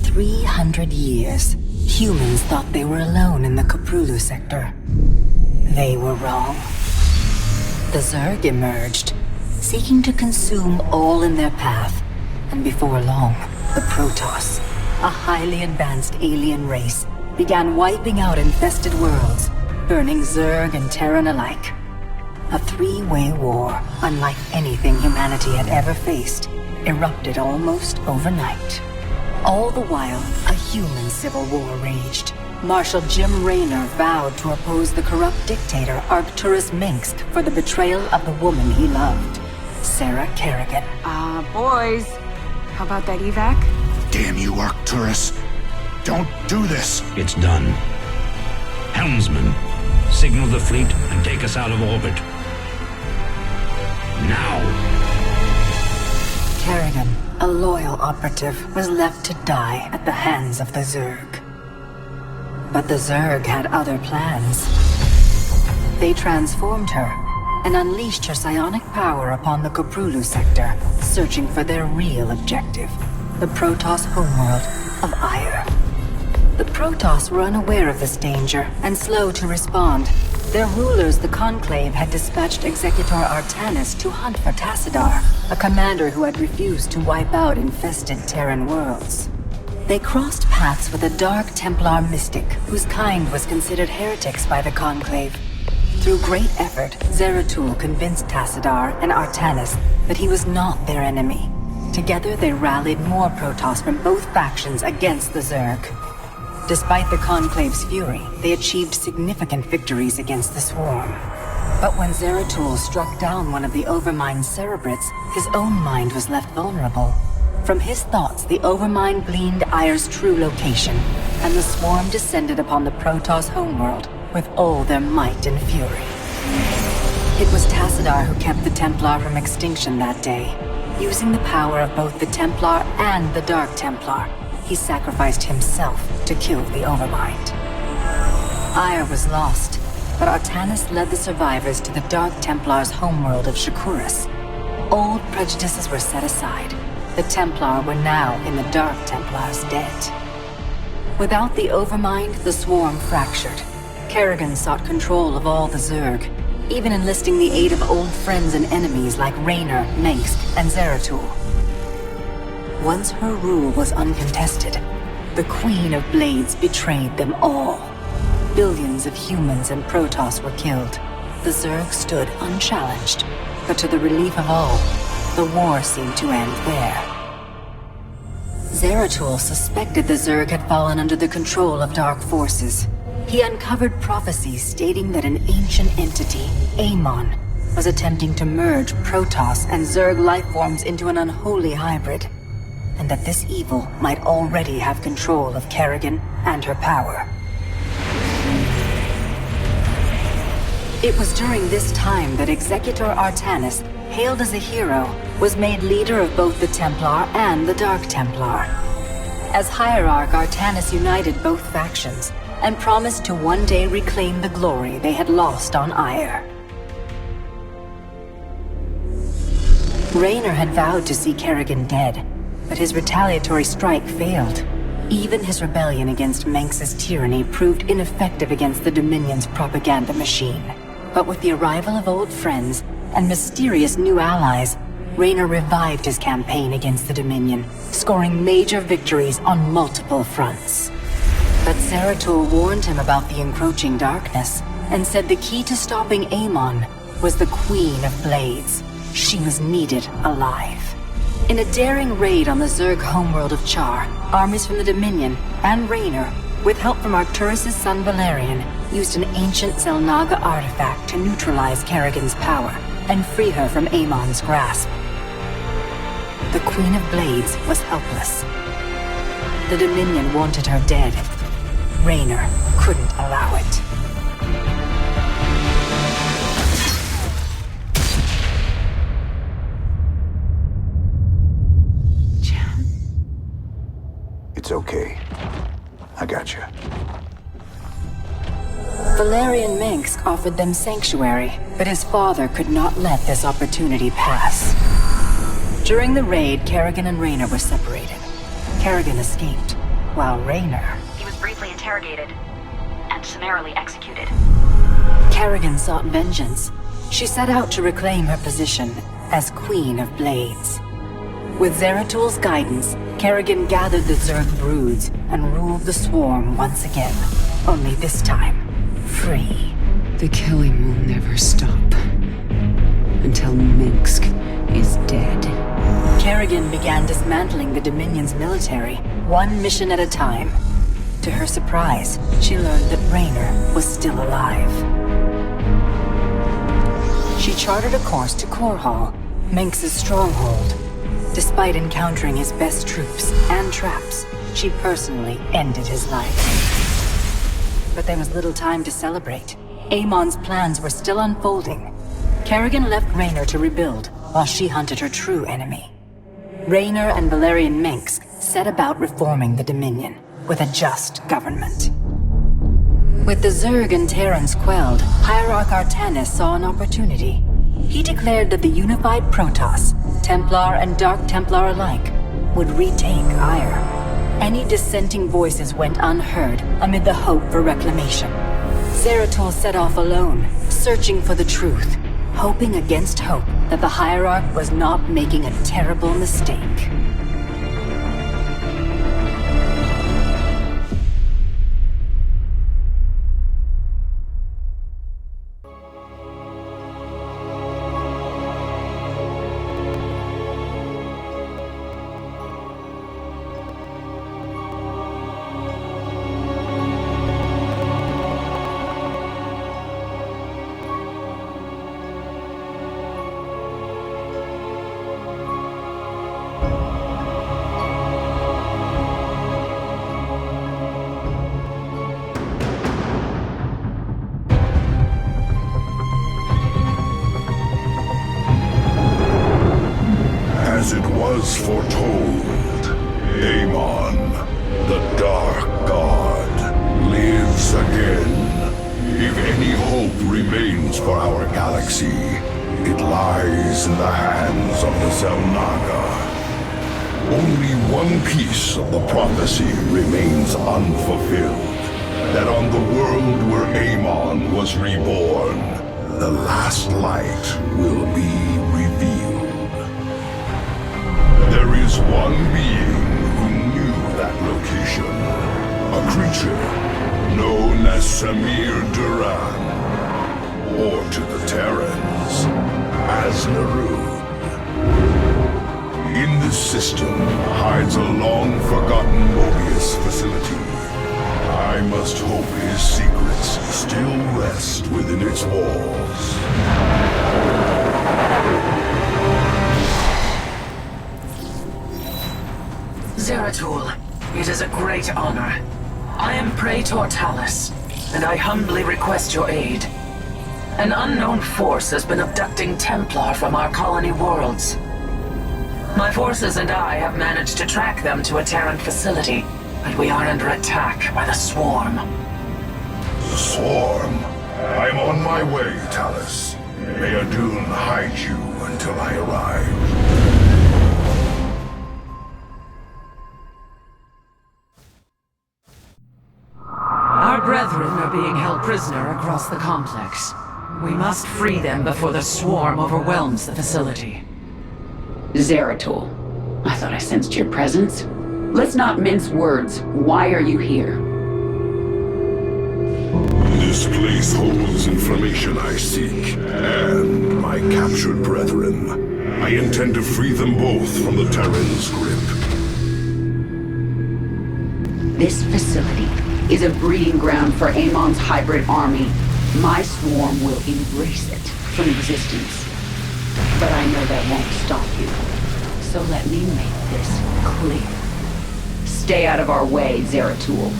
300 years, humans thought they were alone in the Korpulu sector. They were wrong. The Zerg emerged, seeking to consume all in their path, and before long, the Protoss, a highly advanced alien race, began wiping out infested worlds, burning Zerg and Terran alike. A three-way war, unlike anything humanity had ever faced, erupted almost overnight. All the while, a human civil war raged. Marshal Jim Raynor vowed to oppose the corrupt dictator Arcturus Minsk for the betrayal of the woman he loved, Sarah Kerrigan. Boys, how about that evac? Damn you, Arcturus. Don't do this. It's done. Helmsman, signal the fleet and take us out of orbit. Now! Kerrigan, a loyal operative, was left to die at the hands of the Zerg. But the Zerg had other plans. They transformed her and unleashed her psionic power upon the Korpulu sector, searching for their real objective, the Protoss homeworld of Ire. The Protoss were unaware of this danger and slow to respond. Their rulers, the Conclave, had dispatched Executor Artanis to hunt for Tassadar, a commander who had refused to wipe out infested Terran worlds. They crossed paths with a Dark Templar mystic whose kind was considered heretics by the Conclave. Through great effort, Zeratul convinced Tassadar and Artanis that he was not their enemy. Together they rallied more Protoss from both factions against the Zerg. Despite the Conclave's fury, they achieved significant victories against the Swarm. But when Zeratul struck down one of the Overmind Cerebrates, his own mind was left vulnerable. From his thoughts, the Overmind gleaned Ire's true location, and the Swarm descended upon the Protoss homeworld with all their might and fury. It was Tassadar who kept the Templar from extinction that day. Using the power of both the Templar and the Dark Templar, he sacrificed himself to kill the Overmind. Ire was lost, but Artanis led the survivors to the Dark Templar's homeworld of Shakuras. Old prejudices were set aside. The Templar were now in the Dark Templar's debt. Without the Overmind, the Swarm fractured. Kerrigan sought control of all the Zerg, even enlisting the aid of old friends and enemies like Raynor, Mengsk, and Zeratul. Once her rule was uncontested, the Queen of Blades betrayed them all. Billions of humans and Protoss were killed. The Zerg stood unchallenged, but to the relief of all, the war seemed to end there. Zeratul suspected the Zerg had fallen under the control of dark forces. He uncovered prophecies stating that an ancient entity, Amon, was attempting to merge Protoss and Zerg lifeforms into an unholy hybrid, and that this evil might already have control of Kerrigan and her power. It was during this time that Executor Artanis, hailed as a hero, was made leader of both the Templar and the Dark Templar. As Hierarch, Artanis united both factions and promised to one day reclaim the glory they had lost on Ire. Raynor had vowed to see Kerrigan dead, but his retaliatory strike failed. Even his rebellion against Mengsk's tyranny proved ineffective against the Dominion's propaganda machine. But with the arrival of old friends and mysterious new allies, Raynor revived his campaign against the Dominion, scoring major victories on multiple fronts. But Zeratul warned him about the encroaching darkness and said the key to stopping Amon was the Queen of Blades. She was needed alive. In a daring raid on the Zerg homeworld of Char, armies from the Dominion and Raynor, with help from Arcturus' son Valerian, used an ancient Zelnaga artifact to neutralize Kerrigan's power and free her from Amon's grasp. The Queen of Blades was helpless. The Dominion wanted her dead. Raynor couldn't allow it. It's okay. I got you. Valerian Mengsk offered them sanctuary, but his father could not let this opportunity pass. During the raid, Kerrigan and Raynor were separated. Kerrigan escaped, while Raynor... He was briefly interrogated and summarily executed. Kerrigan sought vengeance. She set out to reclaim her position as Queen of Blades. With Zeratul's guidance, Kerrigan gathered the Zerg broods and ruled the swarm once again. Only this time, free. The killing will never stop. Until Minsk is dead. Kerrigan began dismantling the Dominion's military, one mission at a time. To her surprise, she learned that Raynor was still alive. She charted a course to Korhal, Minsk's stronghold. Despite encountering his best troops and traps, she personally ended his life. But there was little time to celebrate. Amon's plans were still unfolding. Kerrigan left Raynor to rebuild, while she hunted her true enemy. Raynor and Valerian Minsk set about reforming the Dominion, with a just government. With the Zerg and Terrans quelled, Hierarch Artanis saw an opportunity. He declared that the unified Protoss, Templar and Dark Templar alike, would retake Ire. Any dissenting voices went unheard amid the hope for reclamation. Zeratul set off alone, searching for the truth, hoping against hope that the Hierarch was not making a terrible mistake. As it was foretold, Amon, the Dark God, lives again. If any hope remains for our galaxy, it lies in the hands of the Zelnaga. Only one piece of the prophecy remains unfulfilled. That on the world where Amon was reborn, the last light will be revealed. There is one being who knew that location. A creature known as Samir Duran, or to the Terrans, as Narud. In this system hides a long-forgotten Mobius facility. I must hope his secrets still rest within its walls. Zeratul, it is a great honor. I am Praetor Talus, and I humbly request your aid. An unknown force has been abducting Templar from our colony worlds. My forces and I have managed to track them to a Terran facility, but we are under attack by the Swarm. The Swarm? I'm on my way, Talus. May Adun hide you until I arrive. Our brethren are being held prisoner across the complex. We must free them before the Swarm overwhelms the facility. Zeratul, I thought I sensed your presence. Let's not mince words. Why are you here? This place holds information I seek, and my captured brethren. I intend to free them both from the Terran's grip. This facility is a breeding ground for Amon's hybrid army. My swarm will embrace it from existence. But I know that won't stop you. So let me make this clear. Stay out of our way, Zeratul.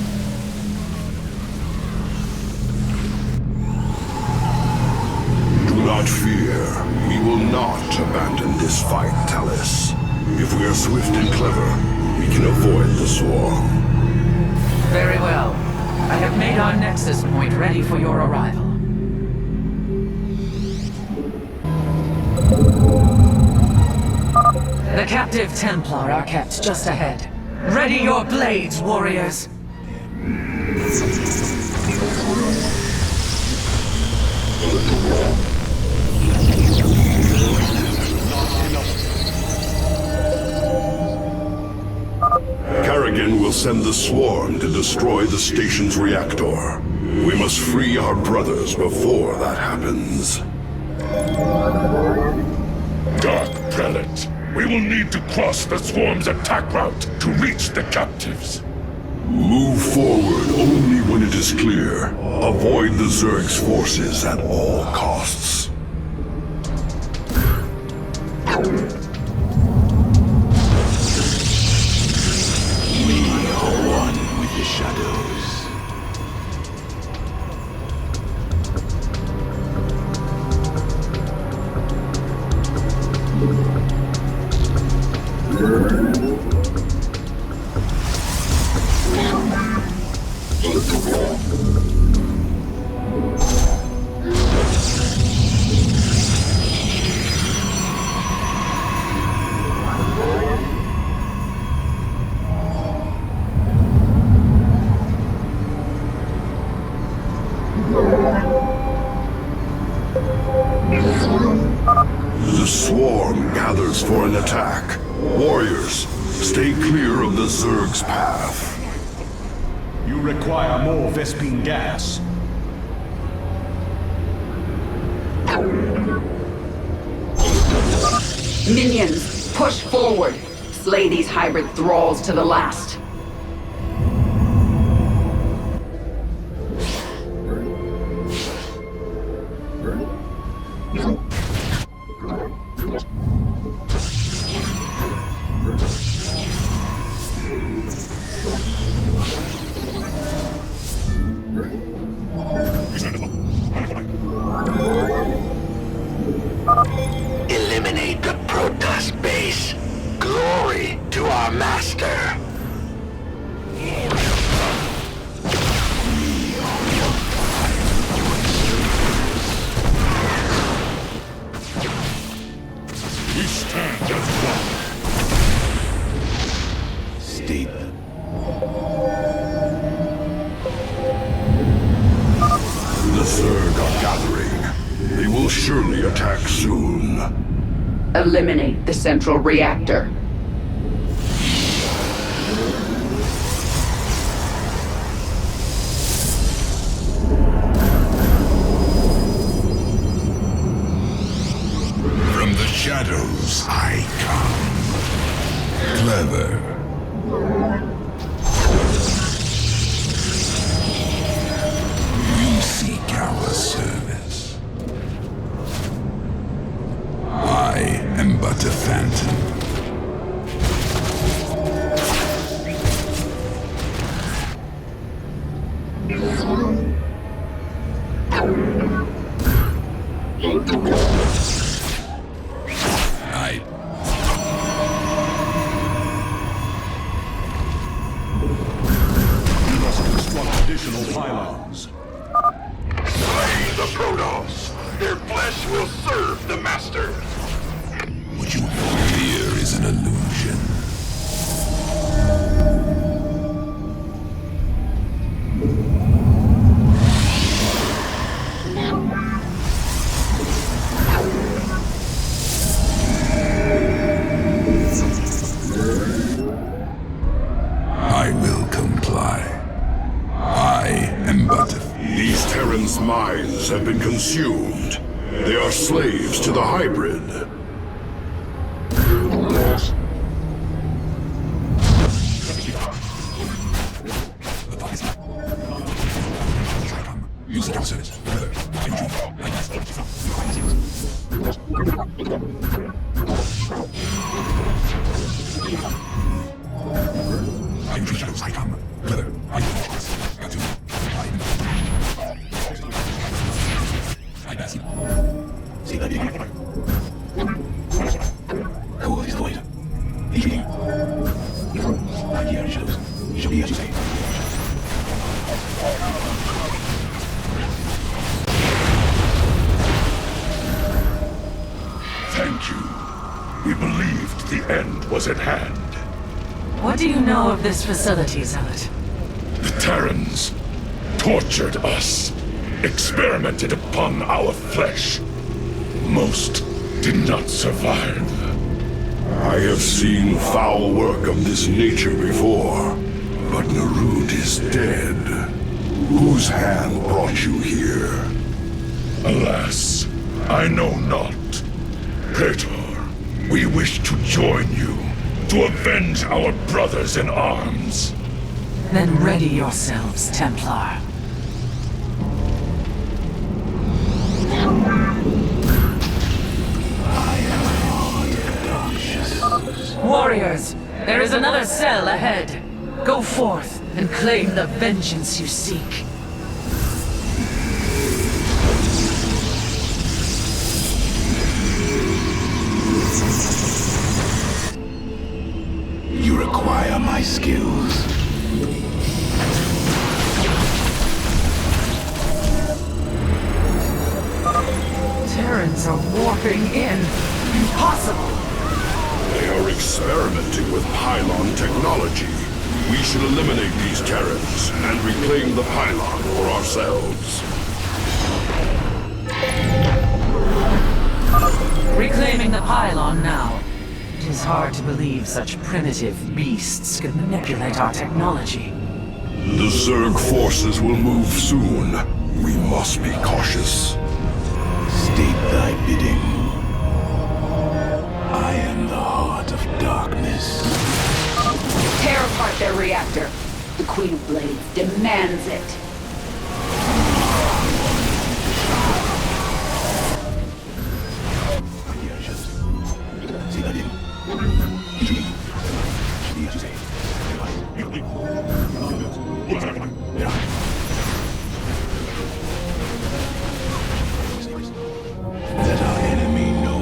Do not fear. We will not abandon this fight, Talus. If we are swift and clever, we can avoid the swarm. Very well. I have made our nexus point ready for your arrival. The captive Templar are kept just ahead. Ready your blades, warriors. Kerrigan will send the swarm to destroy the station's reactor. We must free our brothers before that happens. Dark Prelate, we will need to cross the swarm's attack route to reach the captives. Move forward only when it is clear. Avoid the Zerg's forces at all costs. We are one with the shadows. The swarm gathers for an attack. Warriors, stay clear of the Zerg's path. You require more Vespine gas. Minions, push forward. Slay these hybrid thralls to the last. Eliminate the Protoss base. Glory to our master. We stand as one. Stable. The Zerg are gathering. They will surely attack soon. Eliminate the central reactor. From the shadows I come. Clever. We seek our service. I am but a phantom. I... You must construct additional pylons. Slay the Protoss. Their flesh will serve the master. What you fear is an illusion. I will comply. I am but a... These Terrans' minds have been consumed. They are slaves to the hybrid. Use the service. I'm the shadows I come. Clever. I got to. I pass him. See that again. Who is the void? Intriguing. I hear shadows. Shall be as you say. Thank you. We believed the end was at hand. What do you know of this facility, Zealot? The Terrans tortured us, experimented upon our flesh. Most did not survive. I have seen foul work of this nature before, but Narud is dead. Whose hand brought you here? Alas, I know not. Praetor, we wish to join you, to avenge our brothers in arms. Then ready yourselves, Templar. Warriors, there is another cell ahead. Go forth and claim the vengeance you seek. You require my skills. Terrans are warping in. Impossible! They are experimenting with pylon technology. We should eliminate these Terrans and reclaim the pylon for ourselves. Reclaiming the pylon now. It is hard to believe such primitive beasts could manipulate our technology. The Zerg forces will move soon. We must be cautious. State thy bidding. I am the heart of darkness. Tear apart their reactor. The Queen of Blades demands it. Let our enemy know.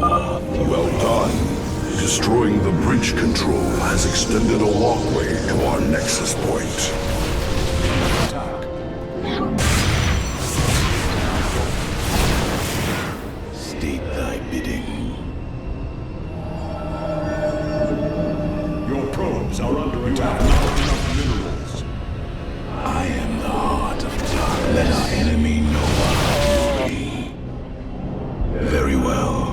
Well done. Destroying the bridge control has extended a walkway to our nexus point. State thy bidding. Your probes are under attack. Not enough minerals. I am the heart of darkness. Let our enemy know our duty. Very well.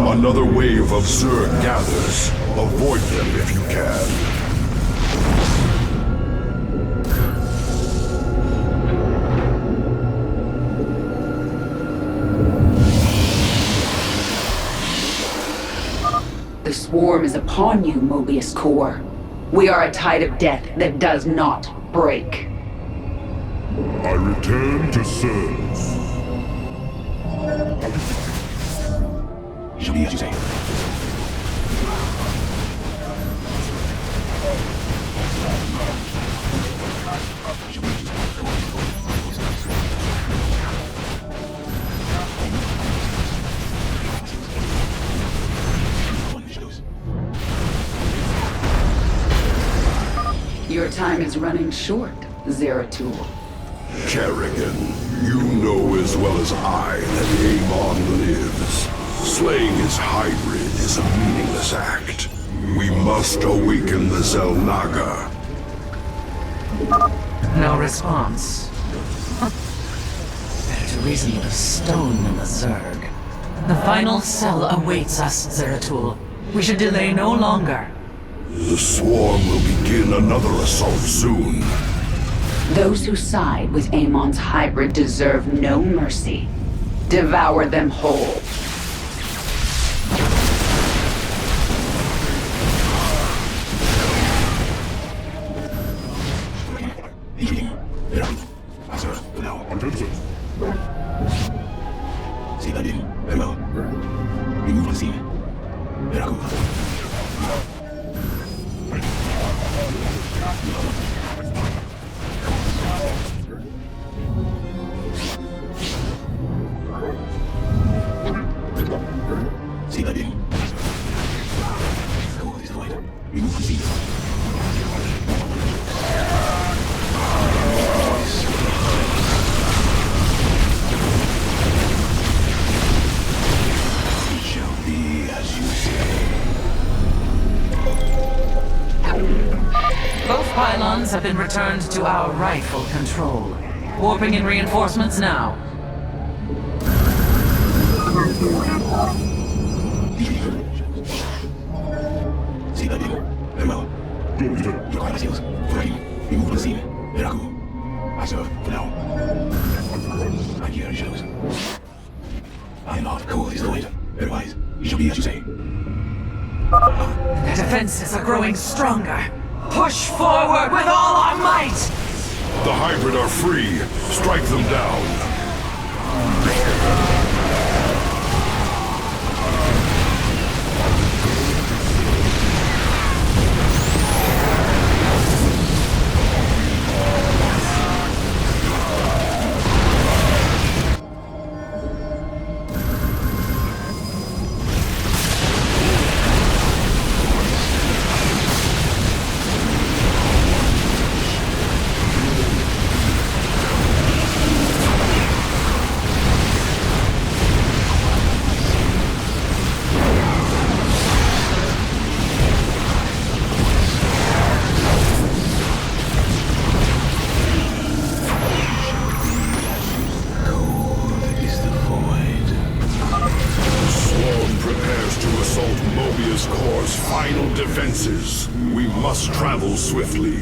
Another wave of Zerg gathers. Avoid them if you can. The swarm is upon you, Mobius Core. We are a tide of death that does not break. I return to serve. Shall be as you say. Your time is running short, Zeratul. Kerrigan, you know as well as I that Amon lives. Slaying his hybrid is a meaningless act. We must awaken the Zelnaga. No response. Better to reason with a stone than the Zerg. The final cell awaits us, Zeratul. We should delay no longer. The swarm will begin another assault soon. Those who side with Amon's hybrid deserve no mercy. Devour them whole. See that in. Very well. Remove the scene. Very good. See that in. Go this void. Remove the scene. Amons have been returned to our rightful control. Warping in reinforcements now. Remove the scene. Veraku. I serve for now. I hear shadows. I am not cold is the weight. Otherwise, it shall be as you say. The defenses are growing stronger. Push forward with all our might! The hybrid are free. Strike them down. We must travel swiftly.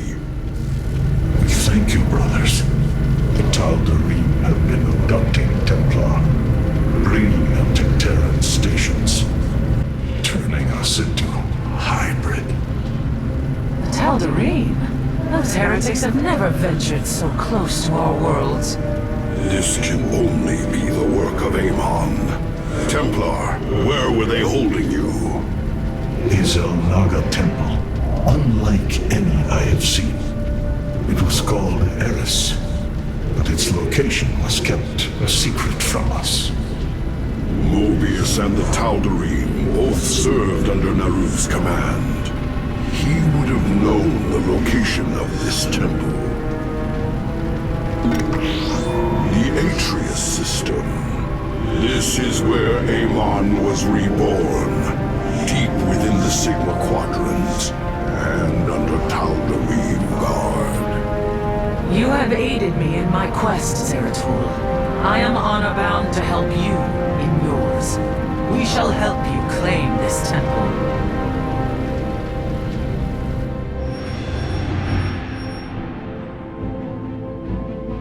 Thank you, brothers. The Tal'Darim have been abducting Templar, bringing them to Terran stations, turning us into hybrid. The Tal'Darim? Those heretics have never ventured so close to our worlds. This can only be the work of Amon. Templar, where were they holding you? Is Naga Temple, unlike any I have seen. It was called Eris, but its location was kept a secret from us. Mobius and the Tal'Darim both served under Naru's command. He would have known the location of this temple. The Atreus system. This is where Amon was reborn. Deep within the Sigma Quadrant, and under Tal'Darim guard. You have aided me in my quest, Zeratul. I am honor-bound to help you in yours. We shall help you claim this temple.